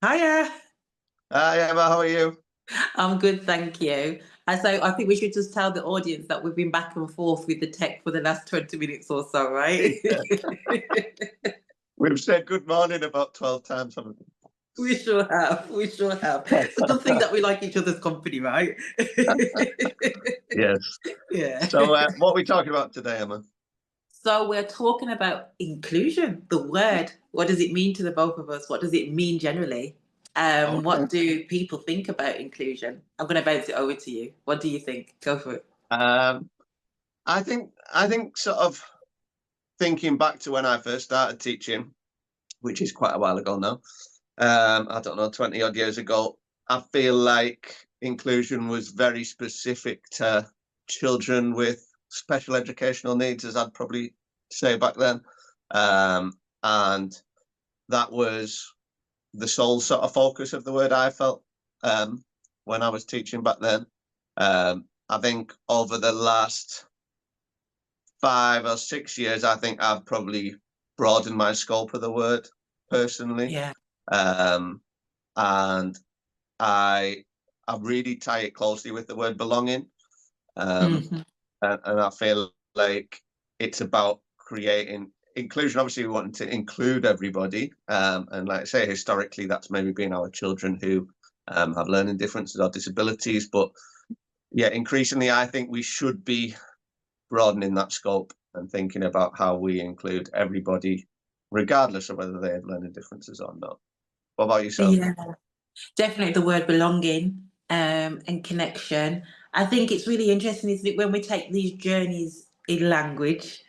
Hiya. Hi Emma, how are you? I'm good, thank you. And so I think we should just tell the audience that we've been back and forth with the tech for the last 20 minutes or so, right? We've said good morning about 12 times, haven't We sure have. We sure have. It's a good thing that we like each other's company, right? we? Yes. Yeah. So, what are we talking about today, Emma? So we're talking about inclusion, the word. What does it mean to the both of us? What does it mean generally? Okay. What do people think about inclusion? I'm going to bounce it over to you. What do you think? Go for it. Um, I think sort of thinking back to when I first started teaching, which is quite a while ago now. I don't know, 20 odd years ago. I feel like inclusion was very specific to children with special educational needs, as I'd probably say back then. And that was the sole sort of focus of the word I felt when I was teaching back then. I think over the last 5 or 6 years, I think I've probably broadened my scope of the word personally, Yeah. um, and I I really tie it closely with the word belonging, um, Mhm. and I feel like it's about creating inclusion. Obviously, we want to include everybody, and like I say, historically, that's maybe been our children who have learning differences or disabilities. But yeah, increasingly, I think we should be broadening that scope and thinking about how we include everybody, regardless of whether they have learning differences or not. What about yourself? Yeah, definitely the word belonging and connection. I think it's really interesting, isn't it, when we take these journeys in language,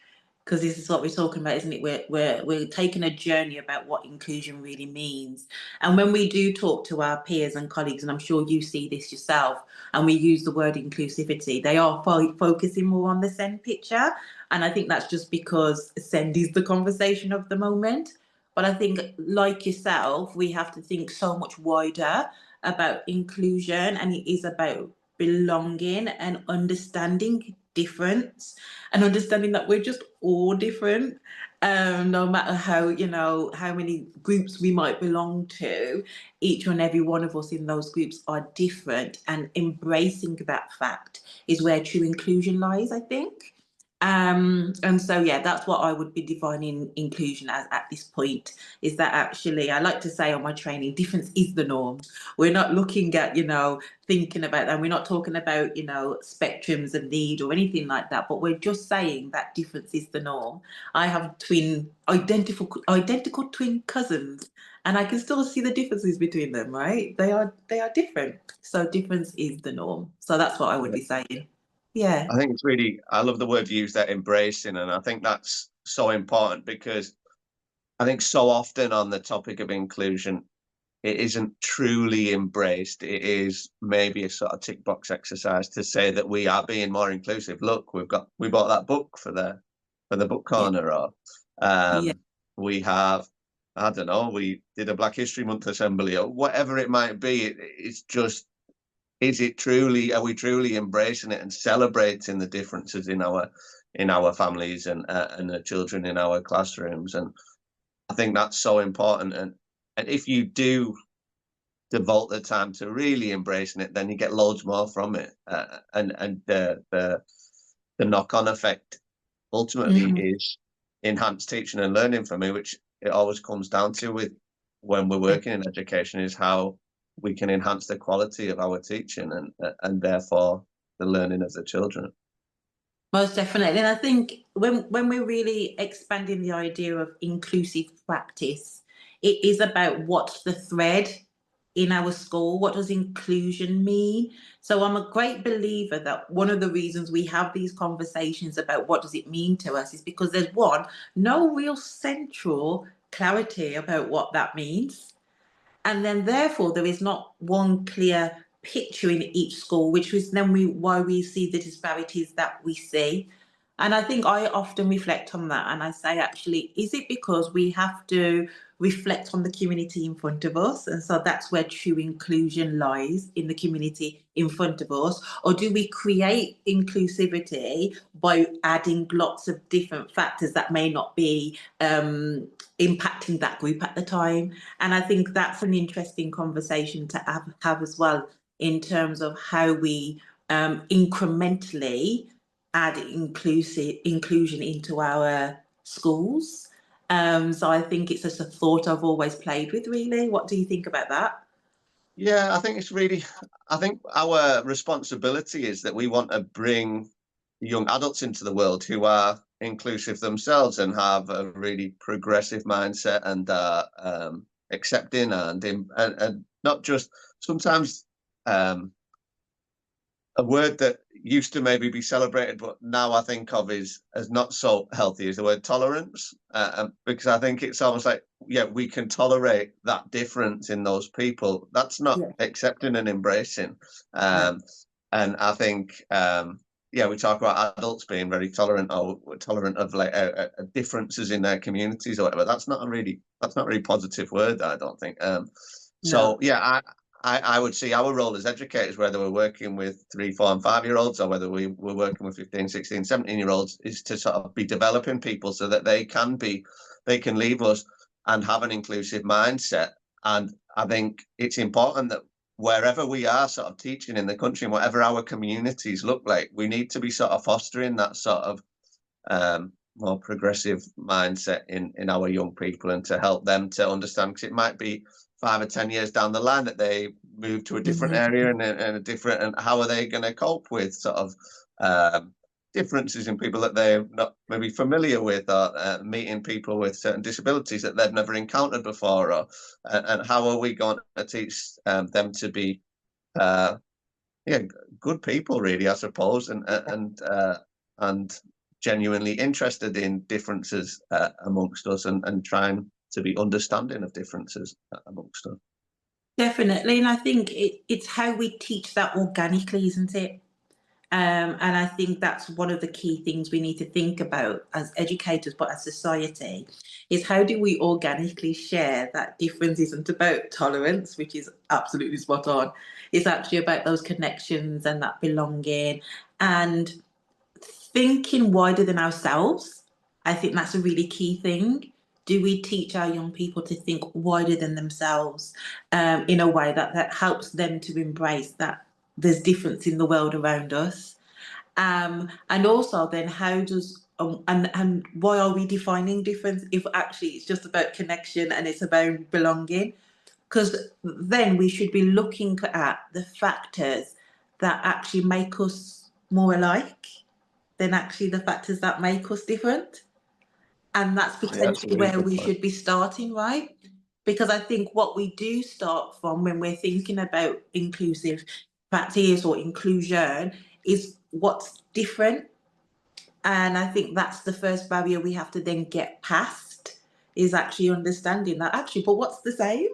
because this is what we're talking about, isn't it? We're taking a journey about what inclusion really means. And when we do talk to our peers and colleagues, and I'm sure you see this yourself, and we use the word inclusivity, they are focusing more on the send picture. And I think that's just because send is the conversation of the moment. But I think, like yourself, we have to think so much wider about inclusion, and it is about belonging and understanding difference and understanding that we're just all different. No matter how, how many groups we might belong to, each and every one of us in those groups are different, and embracing that fact is where true inclusion lies, I think. And so, yeah, that's what I would be defining inclusion as at this point, is that actually, I like to say on my training, difference is the norm. We're not looking at, thinking about that. We're not talking about, spectrums of need or anything like that, but we're just saying that difference is the norm. I have identical twin cousins, and I can still see the differences between them, right? They are different. So difference is the norm. So that's what I would be saying. Yeah. I think it's really, I love the word you use there, embracing. And I think that's so important because I think so often on the topic of inclusion, it isn't truly embraced. It is maybe a sort of tick box exercise to say that we are being more inclusive. Look, we bought that book for the book Yeah. corner, or Yeah. um, we have, I don't know, we did a Black History Month assembly, or whatever it might be. It's just, is it truly, are we truly embracing it and celebrating the differences in our families and the children in our classrooms? And I think that's so important. And if you do devote the time to really embracing it, then you get loads more from it. And the knock on effect ultimately Mhm. is enhanced teaching and learning for me, which it always comes down to with when we're Yeah. working in education, is how we can enhance the quality of our teaching and therefore the learning of the children. Most definitely. And I think when we're really expanding the idea of inclusive practice, it is about what's the thread in our school. What does inclusion mean? So I'm a great believer that one of the reasons we have these conversations about what does it mean to us is because there's no real central clarity about what that means. And then therefore there is not one clear picture in each school, which is then why we see the disparities that we see. And I think I often reflect on that and I say, actually, is it because we have to reflect on the community in front of us? And so that's where true inclusion lies, in the community in front of us. Or do we create inclusivity by adding lots of different factors that may not be impacting that group at the time? And I think that's an interesting conversation to have as well, in terms of how we incrementally add inclusion into our schools. So I think it's just a thought I've always played with, really. What do you think about that? Yeah, I think it's really, I think our responsibility is that we want to bring young adults into the world who are inclusive themselves and have a really progressive mindset and accepting and not just sometimes a word that used to maybe be celebrated, but now I think of is as not so healthy, is the word tolerance. Because I think it's almost like, yeah, we can tolerate that difference in those people. That's not Yeah. accepting and embracing. No. And I think, yeah, we talk about adults being very tolerant or tolerant of like differences in their communities or whatever. That's not a really positive word, I don't think. So No. yeah, I would see our role as educators, whether we're working with 3, 4 and 5-year-olds or whether we're working with 15, 16, 17-year-olds, is to sort of be developing people so that they can leave us and have an inclusive mindset. And I think it's important that wherever we are sort of teaching in the country and whatever our communities look like, we need to be sort of fostering that sort of more progressive mindset in our young people, and to help them to understand, because it might be 5 or 10 years down the line that they move to a different area and a different, and how are they going to cope with sort of differences in people that they're not maybe familiar with, or meeting people with certain disabilities that they've never encountered before, or and how are we going to teach them to be yeah, good people, really, I suppose, and genuinely interested in differences amongst us, and trying to be understanding of differences amongst us. Definitely. And I think it's how we teach that organically, isn't it? And I think that's one of the key things we need to think about as educators, but as society, is how do we organically share that difference isn't about tolerance, which is absolutely spot on. It's actually about those connections and that belonging and thinking wider than ourselves. I think that's a really key thing. Do we teach our young people to think wider than themselves, in a way that helps them to embrace that there's difference in the world around us? And also then how does and why are we defining difference if actually it's just about connection and it's about belonging? Because then we should be looking at the factors that actually make us more alike than actually the factors that make us different. And that's Yeah, that's a potentially really where good we point. should be starting, right? Because I think what we do start from when we're thinking about inclusive practice or inclusion is what's different. And I think that's the first barrier we have to then get past, is actually understanding that actually, but what's the same?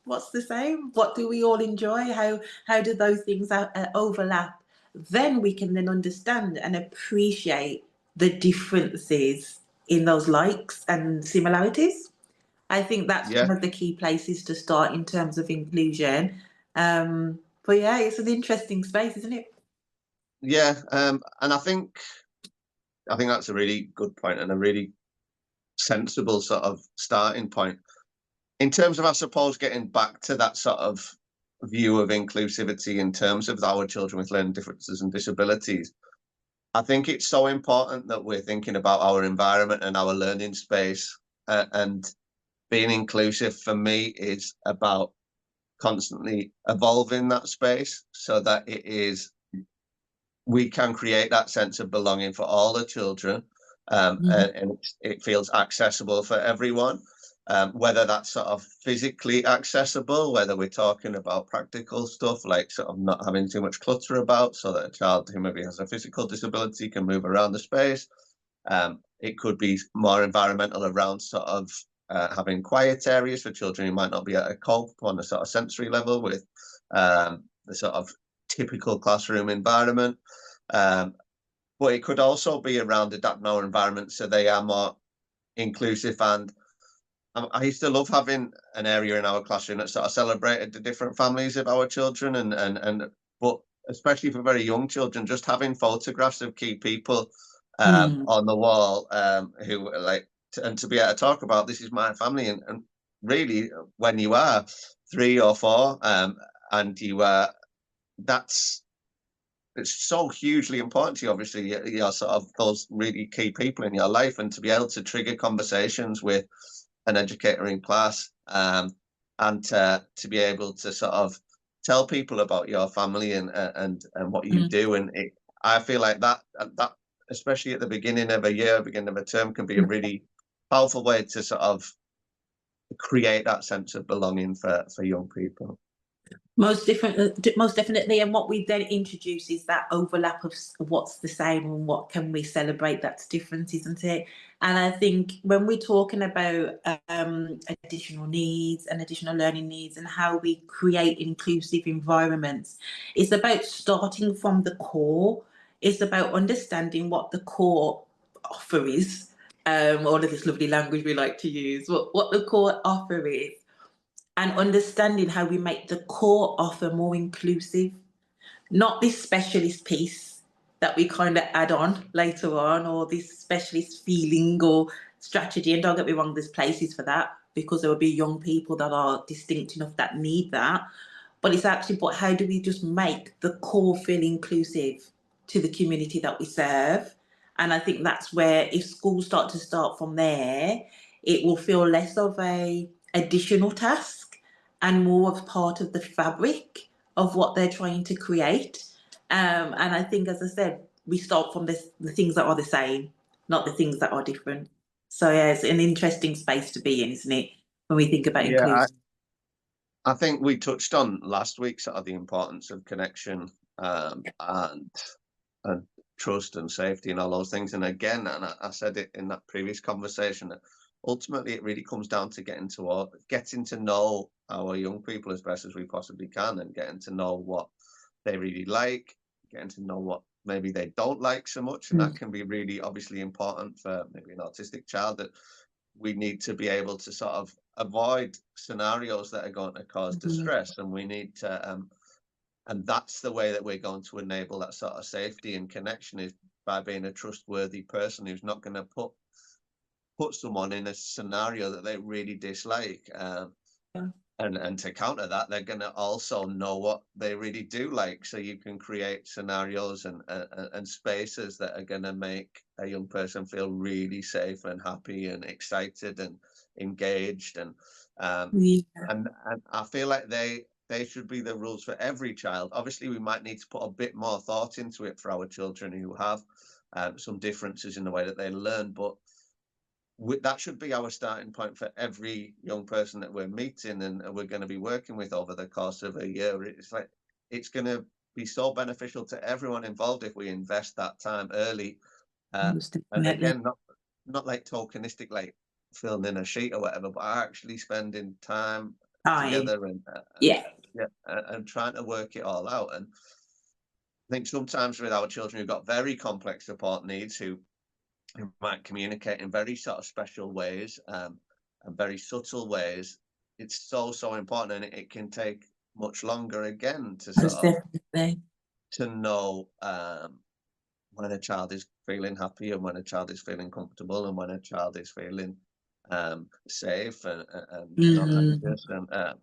What's the same? What do we all enjoy? How do those things overlap? Then we can then understand and appreciate the differences in those likes and similarities. I think that's Yeah, one of the key places to start in terms of inclusion. But yeah, it's an interesting space, isn't it? yeah, and I think that's a really good point and a really sensible sort of starting point in terms of, I suppose, getting back to that sort of view of inclusivity in terms of our children with learning differences and disabilities. I think it's so important that we're thinking about our environment and our learning space, and being inclusive for me is about constantly evolving that space so that we can create that sense of belonging for all the children, and it feels accessible for everyone, whether that's sort of physically accessible, whether we're talking about practical stuff like sort of not having too much clutter about, so that a child who maybe has a physical disability can move around the space. It could be more environmental around sort of having quiet areas for children who might not be able to cope on a sort of sensory level with the sort of typical classroom environment. But but it could also be around adapting our environment so they are more inclusive. And I used to love having an area in our classroom that sort of celebrated the different families of our children, but especially for very young children, just having photographs of key people on the wall who like, and to be able to talk about, this is my family, and really when you are 3 or 4 and you are, it's so hugely important to you, obviously, you're sort of those really key people in your life, and to be able to trigger conversations with an educator in class, and to be able to sort of tell people about your family and what you do. And I feel like that, especially at the beginning of a year, beginning of a term, can be a really powerful way to sort of create that sense of belonging for young people. Most definitely. And what we then introduce is that overlap of what's the same and what can we celebrate that's different, isn't it? And I think when we're talking about additional needs and additional learning needs and how we create inclusive environments, it's about starting from the core. It's about understanding what the core offer is. All of this lovely language we like to use, what the core offer is, and understanding how we make the core offer more inclusive, not this specialist piece that we kind of add on later on, or this specialist feeling or strategy. And don't get me wrong, there's places for that, because there will be young people that are distinct enough that need that. But it's actually, but how do we just make the core feel inclusive to the community that we serve? And I think that's where, if schools start from there, it will feel less of a additional task and more of part of the fabric of what they're trying to create. And I think, as I said, we start from the things that are the same, not the things that are different. So yeah, it's an interesting space to be in, isn't it, when we think about Yeah, inclusion? I think we touched on last week sort of the importance of connection, and trust and safety and all those things. And again, and I said it in that previous conversation, that ultimately it really comes down to getting to know our young people as best as we possibly can, and getting to know what they really like, getting to know what maybe they don't like so much. And that can be really obviously important for maybe an autistic child, that we need to be able to sort of avoid scenarios that are going to cause distress, and we need to and that's the way that we're going to enable that sort of safety and connection, is by being a trustworthy person who's not going to put someone in a scenario that they really dislike. And to counter that, they're going to also know what they really do like, so you can create scenarios and spaces that are going to make a young person feel really safe and happy and excited and engaged. And I feel like they should be the rules for every child. Obviously, we might need to put a bit more thought into it for our children who have some differences in the way that they learn, but that should be our starting point for every young person that we're meeting and we're going to be working with over the course of a year. It's like, it's going to be so beneficial to everyone involved if we invest that time early. And again, not like tokenistic, like filling in a sheet or whatever, but actually spending time together and trying to work it all out. And I think sometimes with our children who've got very complex support needs, who might communicate in very sort of special ways and very subtle ways, it's so important, and it can take much longer again to sort of to know when a child is feeling happy and when a child is feeling comfortable and when a child is feeling safe and not anxious,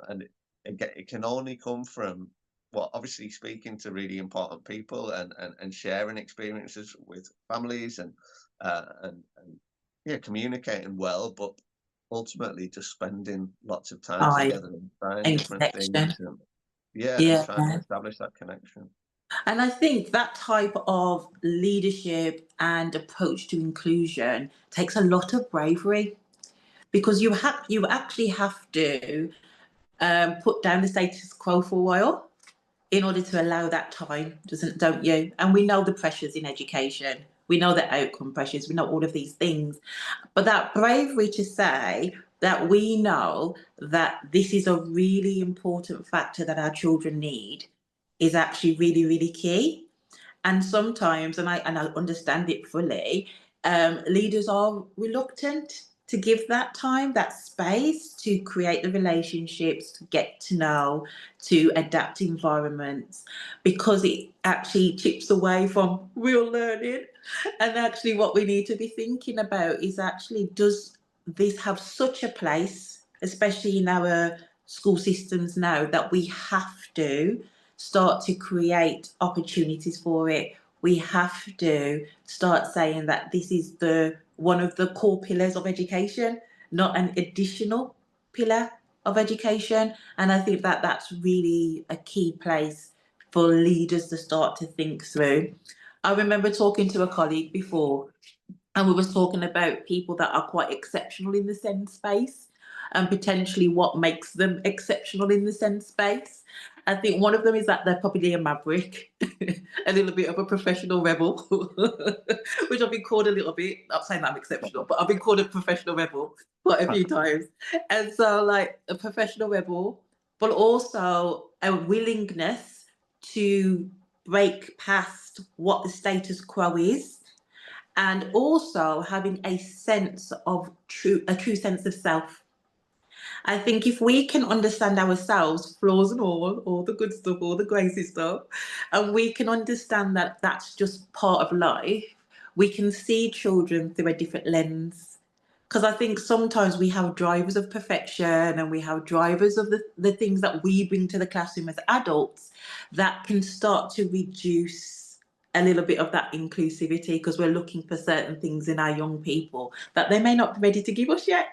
and it can only come from, well, obviously speaking to really important people and sharing experiences with families and yeah, communicating well, but ultimately just spending lots of time together and trying different things, and and trying to establish that connection. And I think that type of leadership and approach to inclusion takes a lot of bravery, because you actually have to put down the status quo for a while in order to allow that time, don't you? And we know the pressures in education. We know the outcome pressures. We know all of these things. But that bravery to say that we know that this is a really important factor that our children need is actually really, really key. And sometimes, and I understand it fully, leaders are reluctant to give that time, that space to create the relationships, to get to know, to adapt environments, because it actually chips away from real learning. And actually what we need to be thinking about is actually, does this have such a place, especially in our school systems now, that we have to start to create opportunities for it. We have to start saying that this is the one of the core pillars of education, not an additional pillar of education. And I think that that's really a key place for leaders to start to think through. I remember talking to a colleague before, and we was talking about people that are quite exceptional in the SEND space, and potentially what makes them exceptional in the SEND space. I think one of them is that they're probably a maverick, a little bit of a professional rebel, which I've been called a little bit, not saying that I'm exceptional, but I've been called a professional rebel quite a few times. And so, like, a professional rebel, but also a willingness to break past what the status quo is, and also having a sense of a true sense of self. I think if we can understand ourselves, flaws and all the good stuff, all the crazy stuff, and we can understand that that's just part of life, we can see children through a different lens. Because I think sometimes we have drivers of perfection, and we have drivers of the things that we bring to the classroom as adults that can start to reduce a little bit of that inclusivity, because we're looking for certain things in our young people that they may not be ready to give us yet.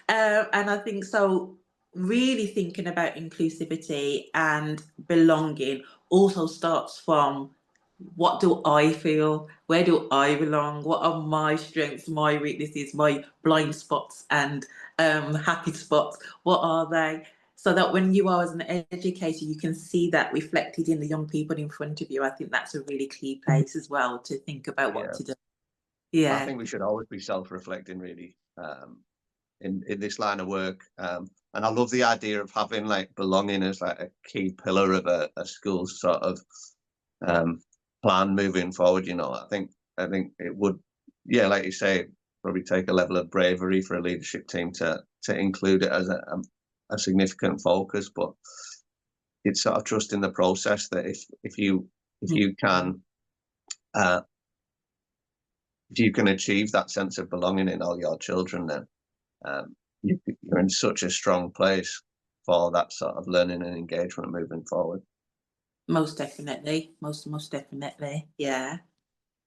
And I think so, really thinking about inclusivity and belonging also starts from, what do I feel? Where do I belong? What are my strengths, my weaknesses, my blind spots and happy spots? What are they? So that when you are as an educator, you can see that reflected in the young people in front of you. I think that's a really key place as well to think about what Yeah, to do. I Yeah, think we should always be self-reflecting, really, in this line of work. And I love the idea of having like belonging as like a key pillar of a school's sort of plan moving forward. You know, I think it would, yeah, like you say, probably take a level of bravery for a leadership team to include it as a significant focus, but it's sort of trusting the process that if you can if you can achieve that sense of belonging in all your children, then you're in such a strong place for that sort of learning and engagement moving forward. most definitely. Most definitely. Yeah.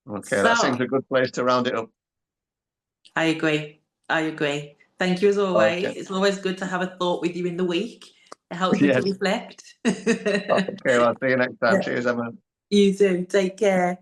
Okay, that So seems a good place to round it up. I agree. I agree. Thank you as Okay. always. It's always good to have a thought with you in the week. It helps me to Yes. reflect. Okay, well, I'll see you next time. Cheers, Emma. You too. Take care.